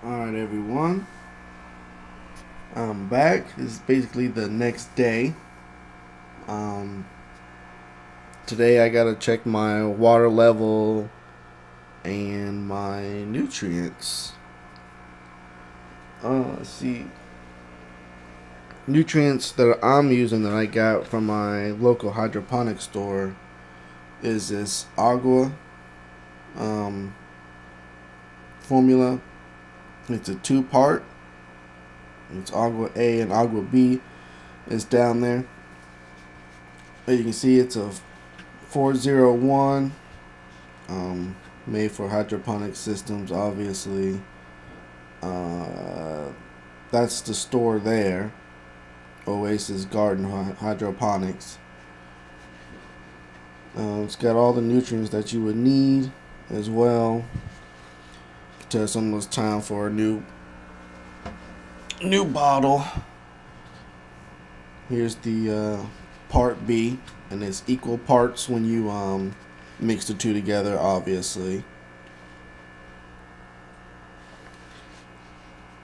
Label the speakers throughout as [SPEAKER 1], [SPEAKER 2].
[SPEAKER 1] Alright everyone, I'm back. This is basically the next day. Um, Today I gotta check my water level and my nutrients. Let's see. Nutrients that I'm using that I got from my local hydroponics store is this agua formula. It's a two-part. It's agua A and agua B. It's down there. As you can see, it's a 401, made for hydroponic systems, obviously. That's the store there, Oasis Garden Hydroponics. It's got all the nutrients that you would need as well. Tell it's almost time for a new bottle. Here's the part B, and it's equal parts when you mix the two together, obviously.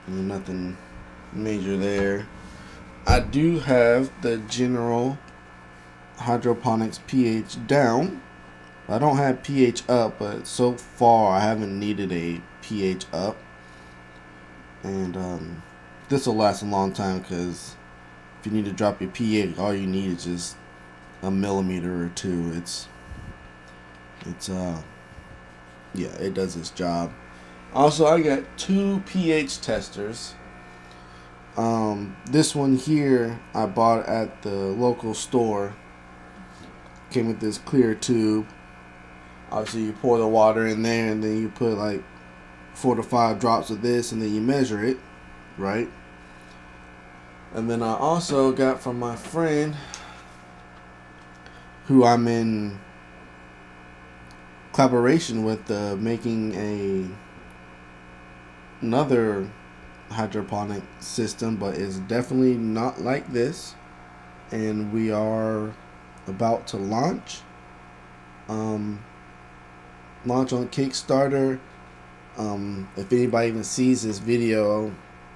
[SPEAKER 1] Nothing major there. I do have the general hydroponics pH down. I don't have pH up, but so far I haven't needed a pH up. And this will last a long time, because if you need to drop your pH, all you need is just a millimeter or two. Yeah, it does its job. Also, I got two pH testers. This one here I bought at the local store. Came with this clear tube. Obviously, you pour the water in there, and then you put like 4 to 5 drops of this, and then you measure it, right? And then I also got from my friend, who I'm in collaboration with, making another hydroponic system, but it's definitely not like this. And we are about to launch on Kickstarter. If anybody even sees this video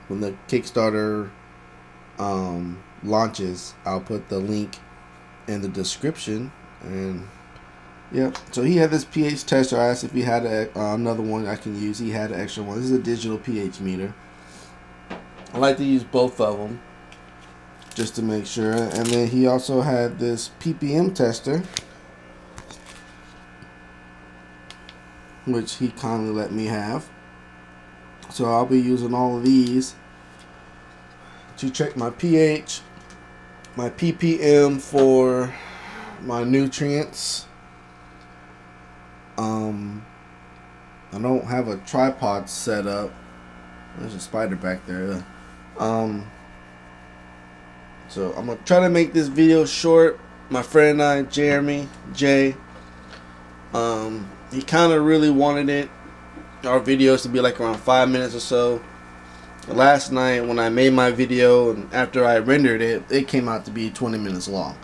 [SPEAKER 1] when the Kickstarter launches, I'll put the link in the description. And yeah, so he had this pH tester. I asked if he had another one I can use. He had an extra one. This is a digital pH meter. I like to use both of them just to make sure. And then he also had this ppm tester, which he kindly let me have. So I'll be using all of these to check my pH, my ppm for my nutrients. I don't have a tripod set up. There's a spider back there. So I'm gonna try to make this video short. My friend and I, Jay, he kind of really wanted our videos to be like around 5 minutes or so. Last night when I made my video, and after I rendered it, it came out to be 20 minutes long.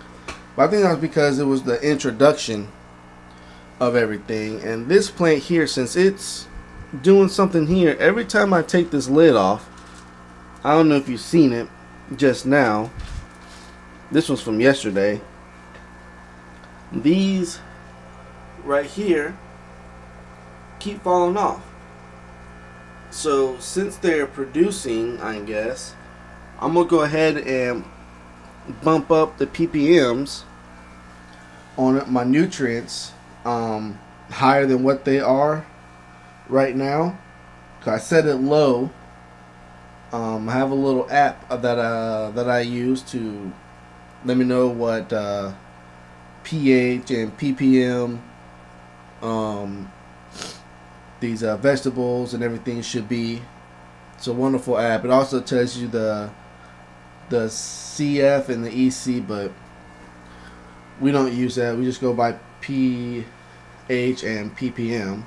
[SPEAKER 1] But I think that was because it was the introduction of everything. And this plant here, since it's doing something here, every time I take this lid off, I don't know if you've seen it just now. This one's from yesterday. These right here keep falling off. So since they're producing, I guess, I'm gonna go ahead and bump up the ppms on my nutrients higher than what they are right now. I set it low. I have a little app that I use to let me know what pH and ppm these vegetables and everything should be. It's a wonderful app. It also tells you the CF and the EC, but we don't use that. We just go by pH and ppm.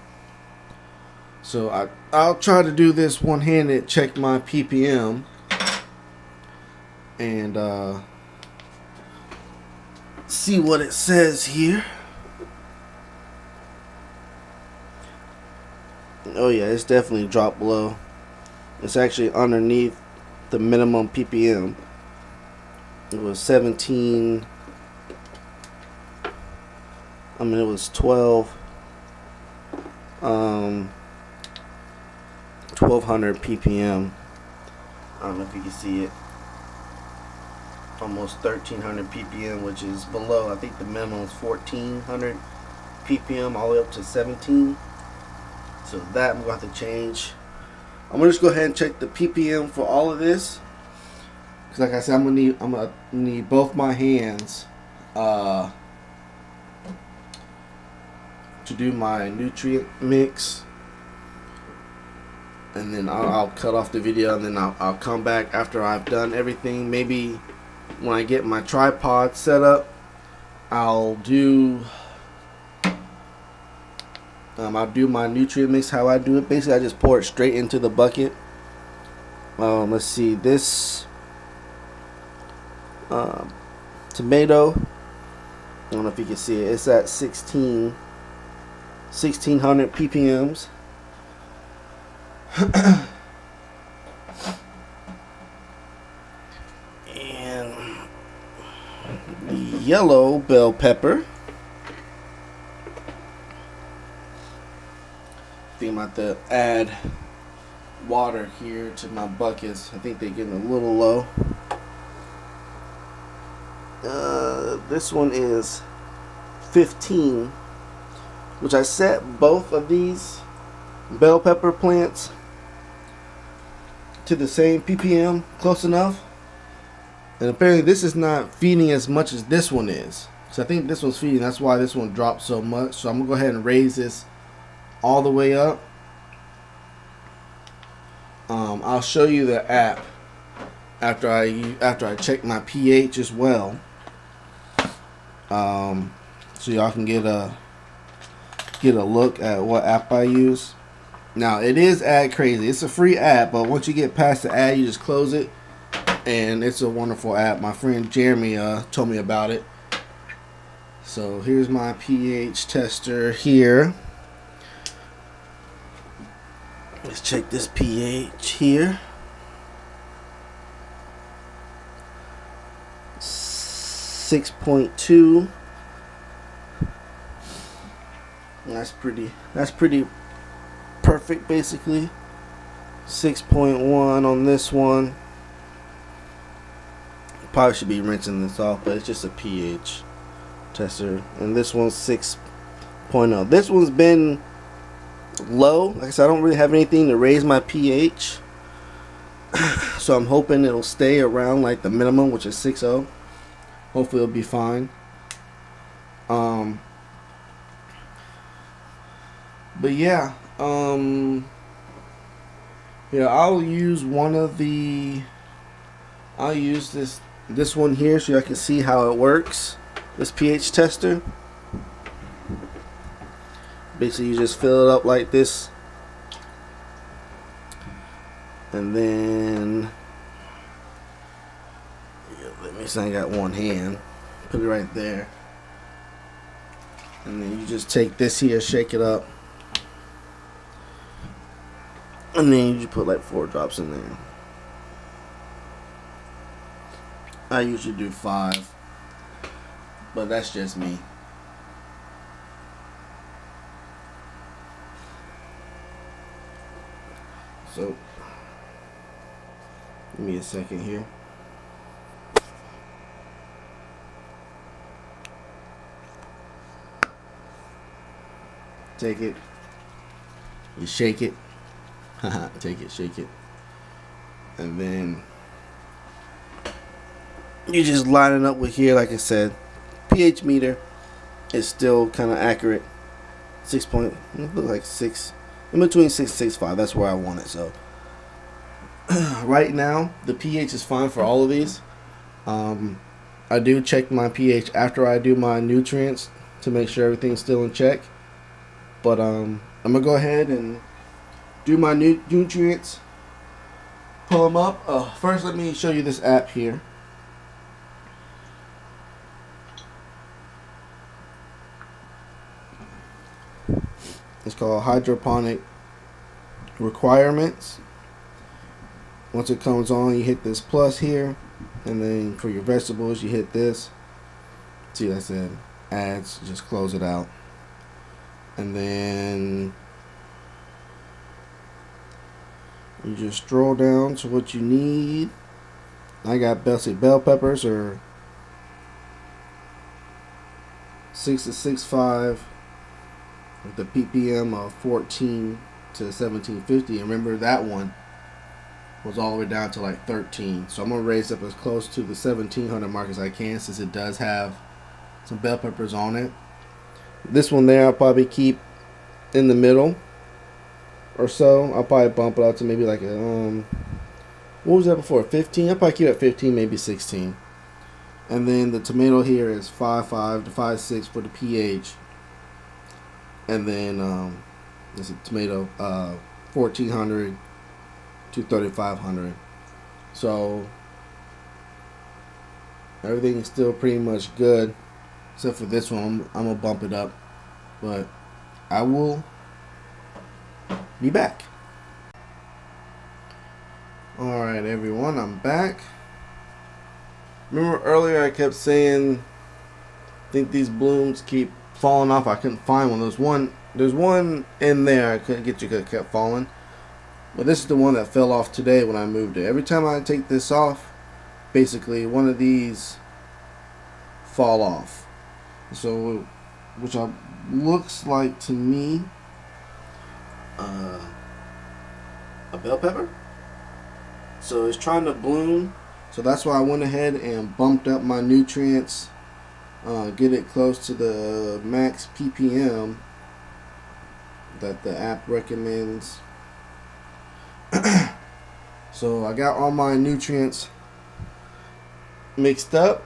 [SPEAKER 1] So I'll try to do this one-handed, check my ppm, and see what it says here. Oh yeah, it's definitely dropped below. It's actually underneath the minimum ppm. It was 17. I mean, it was 12. 1200 ppm. I don't know if you can see it. Almost 1300 ppm, which is below. I think the minimum is 1400 ppm, all the way up to 17. So that I'm going to have to change. I'm gonna just go ahead and check the ppm for all of this, because like I said, I'm gonna need both my hands to do my nutrient mix, and then I'll cut off the video, and then I'll come back after I've done everything. Maybe when I get my tripod set up, I'll do my nutrient mix how I do it. Basically, I just pour it straight into the bucket. Let's see, this tomato, I don't know if you can see it, it's at 1600 ppms. And the yellow bell pepper, I think I'm about to add water here to my buckets. I think they're getting a little low. This one is 15, which I set both of these bell pepper plants to the same ppm, close enough. And apparently this is not feeding as much as this one is. So I think this one's feeding, that's why this one dropped so much. So I'm gonna go ahead and raise this all the way up. I'll show you the app after I check my pH as well, so y'all can get a look at what app I use. Now it is ad crazy. It's a free app, but once you get past the ad, you just close it, and it's a wonderful app. My friend Jeremy told me about it. So here's my pH tester here. Let's check this pH here. 6.2. That's pretty perfect, basically. 6.1 on this one. Probably should be rinsing this off, but it's just a pH tester. And this one's 6.0. This one's been low. Like I said, I don't really have anything to raise my pH, so I'm hoping it'll stay around like the minimum, which is 6.0. Hopefully it'll be fine. But yeah, I'll use this one here so I can see how it works, this pH tester. Basically, you just fill it up like this, and then let me say I got one hand, put it right there, and then you just take this here, shake it up, and then you just put like 4 drops in there. I usually do 5, but that's just me. So, give me a second here. Take it. You shake it. Take it, shake it. And then you just line it up with here, like I said. pH meter is still kind of accurate. 6 point, look like 6. In between 6 and 6.5, that's where I want it. So right now the pH is fine for all of these. I do check my pH after I do my nutrients to make sure everything's still in check. But I'm gonna go ahead and do my nutrients, pull them up. First, let me show you this app here. It's called Hydroponic Requirements. Once it comes on, you hit this plus here, and then for your vegetables you hit this. See, I said ads, just close it out, and then you just scroll down to what you need. I got bell peppers, or 6 to 6.5 with the ppm of 14 to 1750. And remember, that one was all the way down to like 13. So I'm gonna raise up as close to the 1700 mark as I can, since it does have some bell peppers on it. This one there I'll probably keep in the middle or so. I'll probably bump it out to maybe like a what was that before, 15? I'll probably keep it at 15, maybe 16. And then the tomato here is 5.5 to 5.6 for the pH. And then there's a tomato 1400 to 3500. So everything is still pretty much good, except for this one. I'm gonna bump it up, but I will be back. Alright everyone, I'm back. Remember earlier I kept saying I think these blooms keep falling off. I couldn't find one. There's one in there I couldn't get to because it kept falling. But this is the one that fell off today when I moved it. Every time I take this off, basically one of these fall off. So, which looks like to me a bell pepper. So it's trying to bloom. So that's why I went ahead and bumped up my nutrients, get it close to the max ppm that the app recommends. So I got all my nutrients mixed up.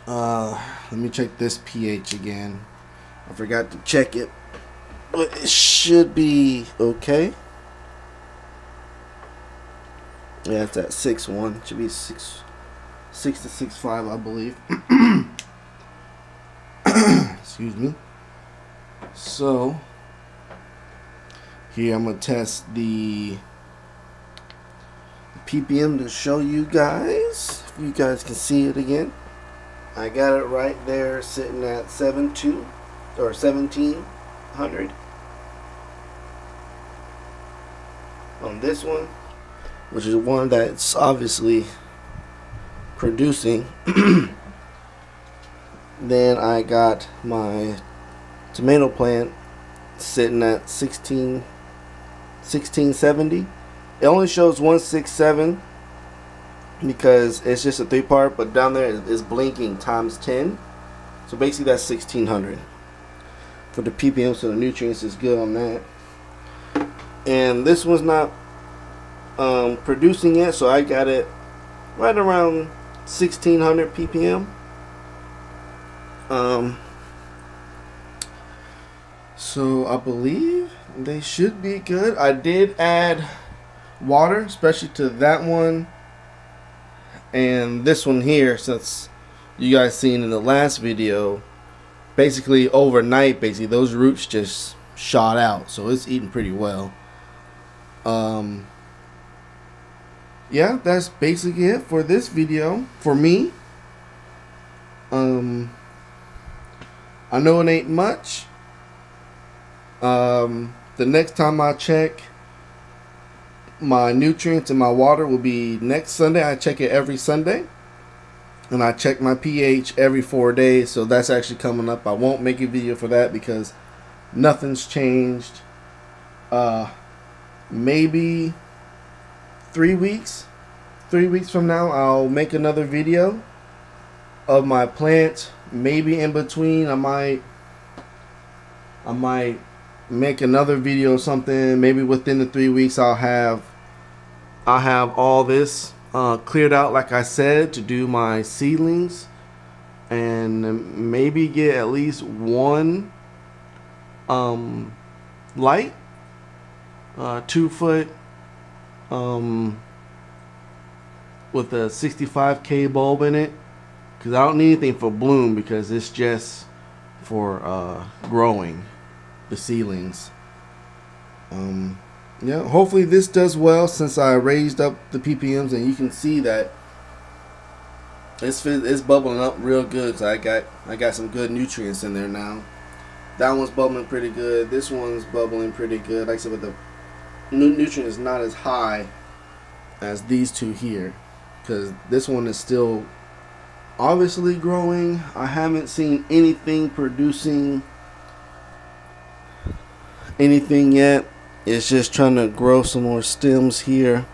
[SPEAKER 1] Let me check this pH again. I forgot to check it, but it should be okay. Yeah, it's at 6.1. It should be 6 to 6.5, I believe. Excuse me. So here I'm gonna test the ppm to show you guys, if you guys can see it again. I got it right there sitting at 7.2 or 1700 on this one, which is one that's obviously producing. Then I got my tomato plant sitting at 1670. It only shows 167 because it's just a 3-part, but down there is blinking times 10. So basically that's 1600 for the ppm, so the nutrients is good on that. And this one's not producing yet, so I got it right around 1600 ppm. So I believe they should be good. I did add water, especially to that one and this one here, since you guys seen in the last video, basically overnight, basically those roots just shot out, so it's eating pretty well. Yeah, that's basically it for this video for me. I know it ain't much. The next time I check my nutrients and my water will be next Sunday. I check it every Sunday, and I check my pH every 4 days, so that's actually coming up. I won't make a video for that because nothing's changed. Maybe 3 weeks from now I'll make another video of my plants. Maybe in between I might make another video or something. Maybe within the 3 weeks I'll have all this cleared out, like I said, to do my seedlings, and maybe get at least one light 2-foot with a 65K bulb in it, because I don't need anything for bloom, because it's just for growing the seedlings. And yeah, hopefully this does well since I raised up the ppms, and you can see that it's bubbling up real good. So I got some good nutrients in there now. That one's bubbling pretty good. This one's bubbling pretty good. Like I said, but the nutrient is not as high as these two here, because this one is still obviously growing. I haven't seen anything producing anything yet. It's just trying to grow some more stems here,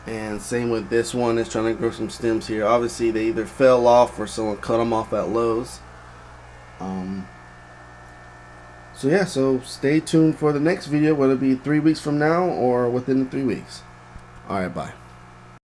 [SPEAKER 1] and same with this one. It's trying to grow some stems here. Obviously they either fell off or someone cut them off at Lowe's. So yeah, so stay tuned for the next video, whether it be 3 weeks from now or within the 3 weeks. Alright, bye.